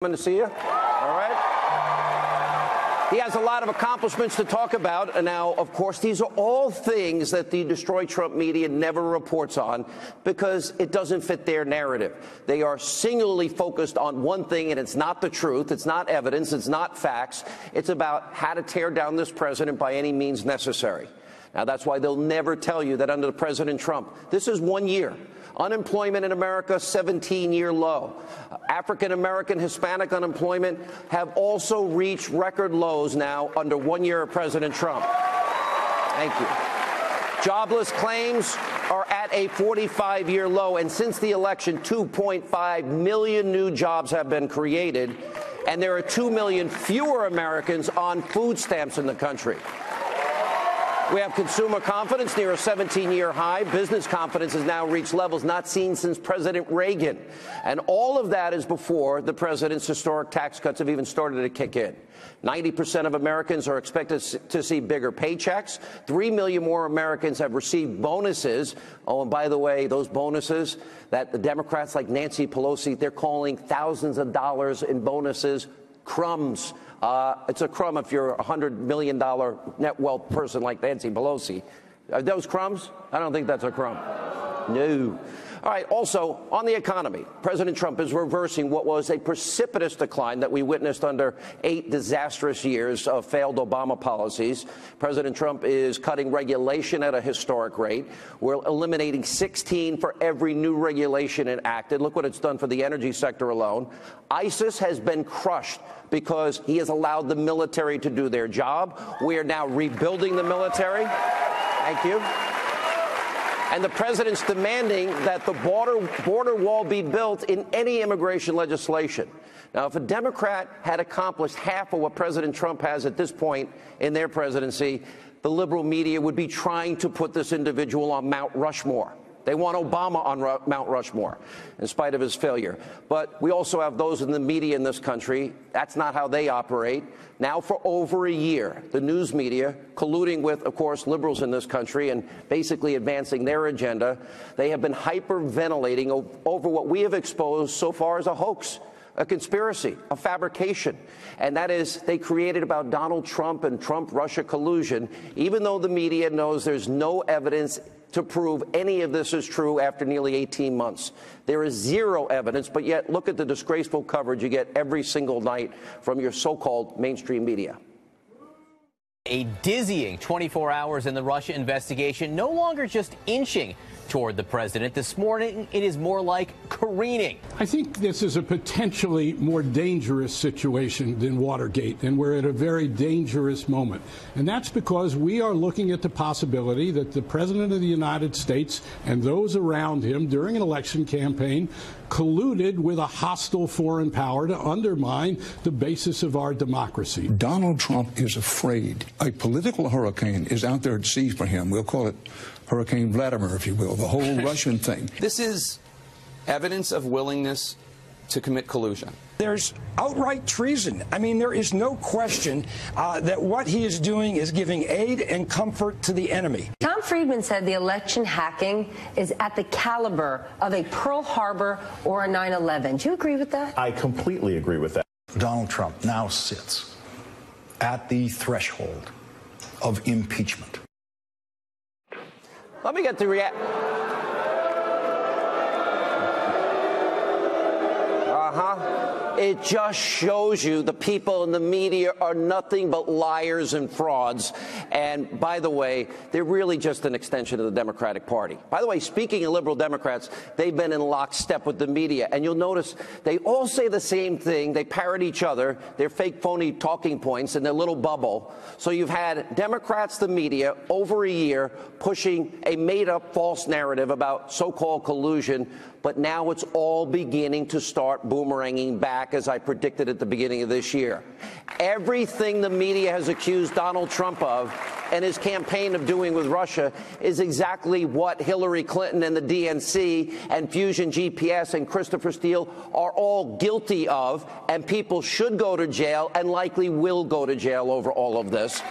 Coming to see you. All right. He has a lot of accomplishments to talk about. And now, of course, these are all things that the Destroy Trump media never reports on because it doesn't fit their narrative. They are singularly focused on one thing, and it's not the truth. It's not evidence. It's not facts. It's about how to tear down this president by any means necessary. Now, that's why they'll never tell you that under President Trump, this is 1 year. Unemployment in America, 17-year low. African-American, Hispanic unemployment have also reached record lows now under 1 year of President Trump. Thank you. Jobless claims are at a 45-year low, and since the election, 2.5 million new jobs have been created, and there are 2 million fewer Americans on food stamps in the country. We have consumer confidence near a 17-year high. Business confidence has now reached levels not seen since President Reagan. And all of that is before the president's historic tax cuts have even started to kick in. 90% of Americans are expected to see bigger paychecks. 3 million more Americans have received bonuses. Oh, and by the way, those bonuses that the Democrats like Nancy Pelosi, they're calling thousands of dollars in bonuses crumbs. It's a crumb if you're a $100 million net wealth person like Nancy Pelosi. Are those crumbs? I don't think that's a crumb. No. All right. Also, on the economy, President Trump is reversing what was a precipitous decline that we witnessed under 8 disastrous years of failed Obama policies. President Trump is cutting regulation at a historic rate. We're eliminating 16 for every new regulation enacted. Look what it's done for the energy sector alone. ISIS has been crushed because he has allowed the military to do their job. We are now rebuilding the military. Thank you. And the president's demanding that the border wall be built in any immigration legislation. Now, if a Democrat had accomplished half of what President Trump has at this point in their presidency, the liberal media would be trying to put this individual on Mount Rushmore. They want Obama on Mount Rushmore, in spite of his failure. But we also have those in the media in this country. That's not how they operate. Now, for over a year, the news media, colluding with, of course, liberals in this country and basically advancing their agenda, they have been hyperventilating over what we have exposed so far as a hoax, a conspiracy, a fabrication. And that is, they created about Donald Trump and Trump-Russia collusion, even though the media knows there's no evidence to prove any of this is true after nearly 18 months. There is zero evidence, but yet look at the disgraceful coverage you get every single night from your so-called mainstream media. A dizzying 24 hours in the Russia investigation, no longer just inching toward the president. This morning, it is more like careening. I think this is a potentially more dangerous situation than Watergate, and we're at a very dangerous moment. And that's because we are looking at the possibility that the president of the United States and those around him during an election campaign colluded with a hostile foreign power to undermine the basis of our democracy. Donald Trump is afraid. A political hurricane is out there at sea for him. We'll call it Hurricane Vladimir, if you will, the whole Russian thing. This is evidence of willingness to commit collusion. There's outright treason. I mean, there is no question that what he is doing is giving aid and comfort to the enemy. Tom Friedman said the election hacking is at the caliber of a Pearl Harbor or a 9/11. Do you agree with that? I completely agree with that. Donald Trump now sits at the threshold of impeachment. Let me get the reaction. It just shows you the people in the media are nothing but liars and frauds. And by the way, they're really just an extension of the Democratic Party. By the way, speaking of liberal Democrats, they've been in lockstep with the media. And you'll notice they all say the same thing. They parrot each other, their fake, phony talking points in their little bubble. So you've had Democrats, the media, over a year pushing a made-up false narrative about so-called collusion. But now it's all beginning to start boomeranging back, as I predicted at the beginning of this year. Everything the media has accused Donald Trump of and his campaign of doing with Russia is exactly what Hillary Clinton and the DNC and Fusion GPS and Christopher Steele are all guilty of, and people should go to jail and likely will go to jail over all of this.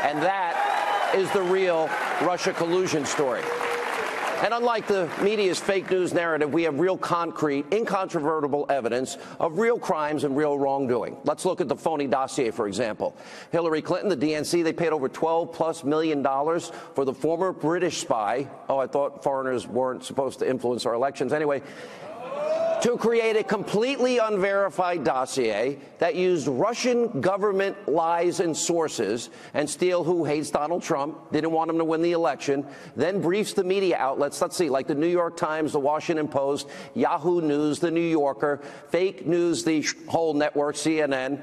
And that is the real Russia collusion story. And unlike the media's fake news narrative, we have real concrete, incontrovertible evidence of real crimes and real wrongdoing. Let's look at the phony dossier, for example. Hillary Clinton, the DNC, they paid over $12+ million for the former British spy. Oh, I thought foreigners weren't supposed to influence our elections. Anyway, to create a completely unverified dossier that used Russian government lies and sources, and Steele, who hates Donald Trump, didn't want him to win the election, then briefs the media outlets, let's see, like the New York Times, the Washington Post, Yahoo News, the New Yorker, fake news, the whole network, CNN,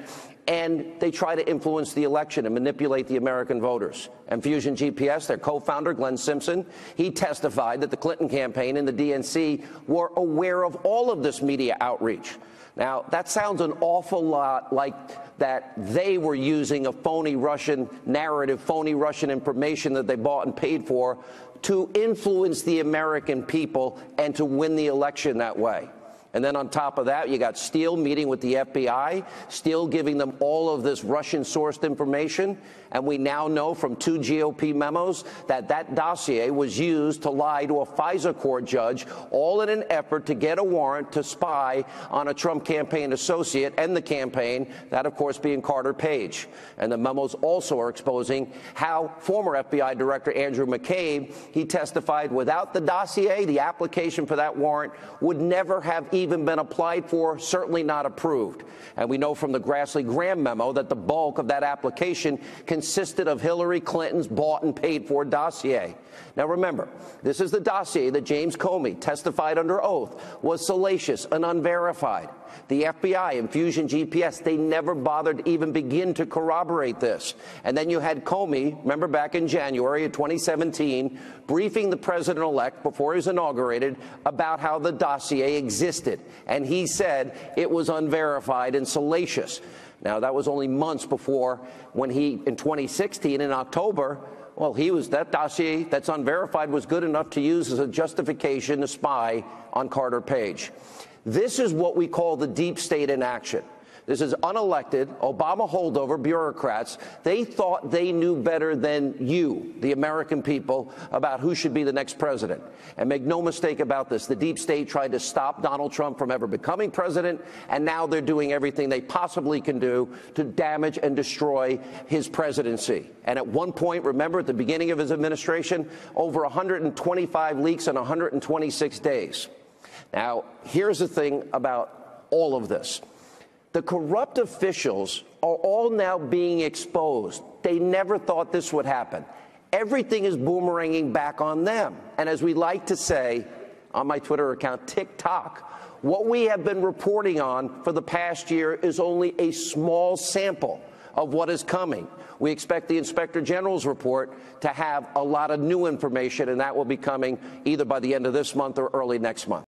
and they try to influence the election and manipulate the American voters. And Fusion GPS, their co-founder, Glenn Simpson, he testified that the Clinton campaign and the DNC were aware of all of this media outreach. Now, that sounds an awful lot like that they were using a phony Russian narrative, phony Russian information that they bought and paid for to influence the American people and to win the election that way. And then on top of that, you got Steele meeting with the FBI, Steele giving them all of this Russian-sourced information. And we now know from 2 GOP memos that that dossier was used to lie to a FISA court judge, all in an effort to get a warrant to spy on a Trump campaign associate and the campaign, that, of course, being Carter Page. And the memos also are exposing how former FBI Director Andrew McCabe, he testified without the dossier, the application for that warrant would never have even been applied for, certainly not approved. And we know from the Grassley-Graham memo that the bulk of that application consisted of Hillary Clinton's bought and paid for dossier. Now remember, this is the dossier that James Comey testified under oath was salacious and unverified. The FBI and Fusion GPS, they never bothered to even begin to corroborate this. And then you had Comey, remember back in January of 2017, briefing the president-elect before he was inaugurated about how the dossier existed. And he said it was unverified and salacious. Now, that was only months before when he, in 2016, in October, well, that dossier that's unverified was good enough to use as a justification to spy on Carter Page. This is what we call the deep state in action. This is unelected, Obama holdover bureaucrats. They thought they knew better than you, the American people, about who should be the next president. And make no mistake about this, the deep state tried to stop Donald Trump from ever becoming president, and now they're doing everything they possibly can do to damage and destroy his presidency. And at one point, remember, at the beginning of his administration, over 125 leaks in 126 days. Now, here's the thing about all of this. The corrupt officials are all now being exposed. They never thought this would happen. Everything is boomeranging back on them. And as we like to say on my Twitter account, TikTok, what we have been reporting on for the past year is only a small sample of what is coming. We expect the Inspector General's report to have a lot of new information, and that will be coming either by the end of this month or early next month.